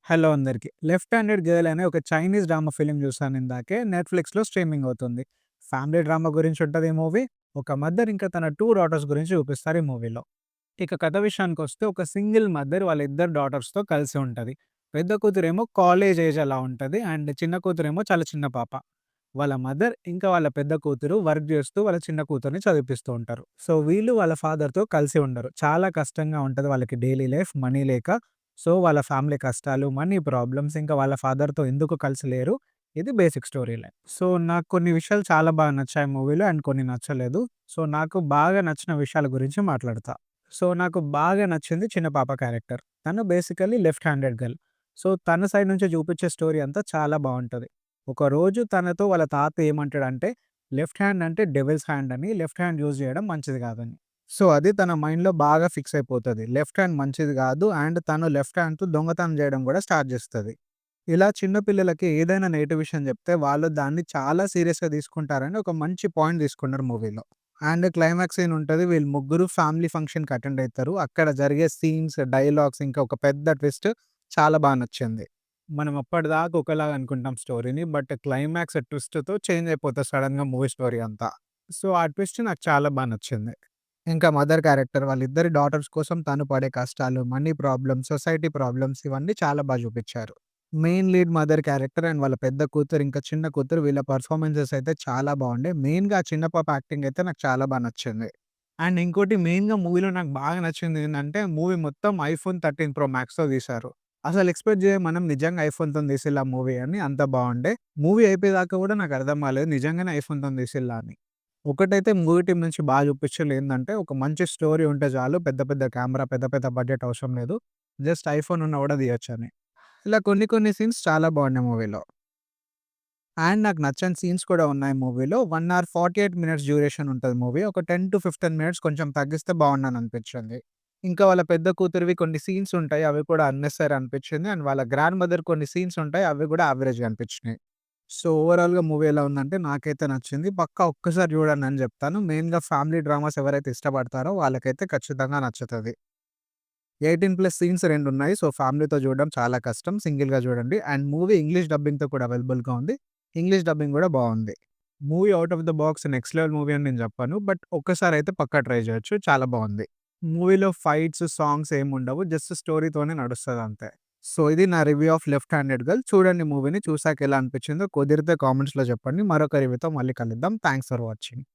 Hello అందరికి. 'Left handed girl' అనే ఒక చైనీస్ డ్రామా ఫిల్మ్ చూసాను ఇందాకే. నెట్‌ఫ్లిక్స్‌లో స్ట్రీమింగ్ అవుతుంది. ఫ్యామిలీ డ్రామా గురించి ఉంటది ఈ మూవీ. ఒక మదర్ ఇంకా తన 2 డాటర్స్ గురించి చూపిస్తారు ఈ మూవీలో. ఇక కథ విషయానికొస్తే ఒక సింగిల్ మదర్ వాళ్ళ ఇద్దరు డాటర్స్‌తో కలిసి ఉంటది. పెద్ద కూతురేమో కాలేజ్ ఏజ్ అలా ఉంటది. అండ్ చిన్న కూతురేమో చాలా చిన్న పాప. వాళ్ళ మదర్ ఇంకా వాళ్ళ పెద్ద కూతురు వర్క్ చేస్తూ వాళ్ళ చిన్న కూతురిని చదివిపిస్తూ ఉంటారు. సో వీళ్ళు వాళ్ళ ఫాదర్‌తో కలిసి ఉండరు. చాలా కష్టంగా ఉంటది వాళ్ళకి డైలీ లైఫ్ మనీ లేక. సో వాళ్ళ ఫ్యామిలీ కష్టాలు, మనీ ప్రాబ్లమ్స్ ఇంకా వాళ్ళ ఫాదర్‌తో ఎందుకు కలిసి లేరు. ఇది బేసిక్ స్టోరీ లైన్. సో నాకు కొన్ని విషయాలు చాలా బాగా నచ్చాయి మూవీలో అండ్ కొన్ని నచ్చలేదు. సో నాకు బాగా నచ్చిన విషయాల గురించి మాట్లాడతా. సో నాకు బాగా నచ్చింది చిన్న పాప క్యారెక్టర్. తను basically left handed girl. So తన సైడ్ నుంచి చూపించే స్టోరీ అంతా చాలా బావుంటది. ఒకరోజు తనతో వాళ్ళ తాత ఏమంటాడంటే, లెఫ్ట్ హ్యాండ్ అంటే డెవిల్స్ హ్యాండ్ అని, లెఫ్ట్ హ్యాండ్ యూజ్ చేయడం మంచిది కాదని. సో, అది తన మైండ్‌లో బాగా ఫిక్స్ అయిపోతది. లెఫ్ట్ హ్యాండ్ మంచిది కాదు అండ్ తను లెఫ్ట్ హ్యాండ్‌తో దొంగతనం చేయడం కూడా స్టార్ట్ చేస్తది. ఇలా చిన్న పిల్లలకి ఏదైనా నెగెటివ్ విషయం చెప్తే వాళ్ళు దాన్ని చాలా సీరియస్‌గా తీసుకుంటారని ఒక మంచి పాయింట్ తీసుకున్నారు మూవీలో. అండ్ క్లైమాక్స్ సీన్ ఉంటది. వీళ్ళు ముగ్గురు ఫ్యామిలీ ఫంక్షన్‌కి అటెండ్ అయితారు. అక్కడ జరిగే సీన్స్, డైలాగ్స్ ఇంకా ఒక పెద్ద ట్విస్ట్ చాలా బా నచ్చింది. మనం అప్పటిదాకా ఒకలాగా అనుకుంటాం స్టోరీని. బట్ క్లైమాక్స్ ట్విస్ట్‌తో చేంజ్ అయిపోతది సడెన్‌గా మూవీ స్టోరీ అంతా. సో, ఆ ట్విస్ట్ నాకు చాలా బా నచ్చింది. ఇంకా మదర్ క్యారెక్టర్ వాళ్ళిద్దరి డాటర్స్ కోసం తను పడే కష్టాలు, మనీ ప్రాబ్లమ్స్, సొసైటీ ప్రాబ్లమ్స్ ఇవన్నీ చాలా బా చూపిచ్చారు. Main lead mother character and వాళ్ళ పెద్ద కూతురు, ఇంకా చిన్న కూతురు వీళ్ళ పెర్ఫార్మన్సెస్ అయితే చాలా బావుండే. మెయిన్‌గా ఆ చిన్న పాప యాక్టింగ్ అయితే నాకు చాలా బా నచ్చింది. అండ్ ఇంకోటి మెయిన్‌గా మూవీలో నాకు బాగా నచ్చింది ఏందంటే, మూవీ మొత్తం ఐఫోన్ 13 ప్రో మాక్స్‌తో తీశారు. అసలు ఎక్స్‌పెక్ట్ జేయం మనం నిజంగా ఐఫోన్‌తోని తీసిల్లా మూవీ అని అంత బావుండే. మూవీ అయిపోయేదాకా గూడా నాకు అర్థం కాలేదు నిజంగానే ఐఫోన్‌తోని తీసిల్లా అని. ఒకటైతే మూవీ టీమ్ నుంచి బాగా చూపిచ్చిల్లు ఏందంటే, ఒక మంచి స్టోరీ ఉంటే చాలు పెద్ద పెద్ద కెమెరా, పెద్ద పెద్ద బడ్జెట్ అవసరం లేదు. జస్ట్ ఐఫోన్ ఉన్నా గూడా తీయొచ్చని. ఇలా కొన్ని కొన్ని సీన్స్ చాలా బాగున్నాయి మూవీలో. అండ్ నాకు నచ్చని సీన్స్ కూడా ఉన్నాయి మూవీలో. 1 అవర్ 48 మినిట్స్ డ్యూరేషన్ ఉంటది మూవీ. ఒక 10-15 మినిట్స్ కొంచెం తగ్గిస్తే బావుండననిపించింది. ఇంకా వాళ్ళ పెద్ద కూతురివి కొన్ని సీన్స్ ఉంటాయి. అవి కూడా అన్నెసెసరీ అనిపించింది. అండ్ వాళ్ళ గ్రాండ్ మదర్ కొన్ని సీన్స్ ఉంటాయి. అవి కూడా యావరేజ్‌గా అనిపించినాయి. సో, ఓవరాల్‌గా మూవీ ఎలా ఉందంటే నాకైతే నచ్చింది. పక్కా ఒక్కసారి చూడండని చెప్తాను. మెయిన్‌గా ఫ్యామిలీ డ్రామాస్ ఎవరైతే ఇష్టపడతారో వాళ్ళకైతే ఖచ్చితంగా నచ్చుతది. 18+ సీన్స్ 2 ఉన్నాయి. సో, ఫ్యామిలీతో చూడడం చాలా కష్టం. సింగిల్‌గా చూడండి. అండ్ మూవీ ఇంగ్లీష్ డబ్బింగ్‌తో కూడా అవైలబుల్‌గా ఉంది. ఇంగ్లీష్ డబ్బింగ్ కూడా బావుంది. Movie out of the box next level movie అని నేను చెప్పను. బట్ ఒక్కసారైతే పక్కా ట్రై చేయొచ్చు. చాలా బావుంది. మూవీలో ఫైట్స్, సాంగ్స్ ఏముండవు. జస్ట్ స్టోరీతోనే నడుస్తదంతే. సో, ఇది నా review of 'left handed girl'. చూడండి మూవీని. చూసాక ఎలా అనిపించిందో కుదిరితే కామెంట్స్‌లో చెప్పండి. మరొక రివ్యూతో మళ్ళీ కలుద్దాం. Thanks for watching.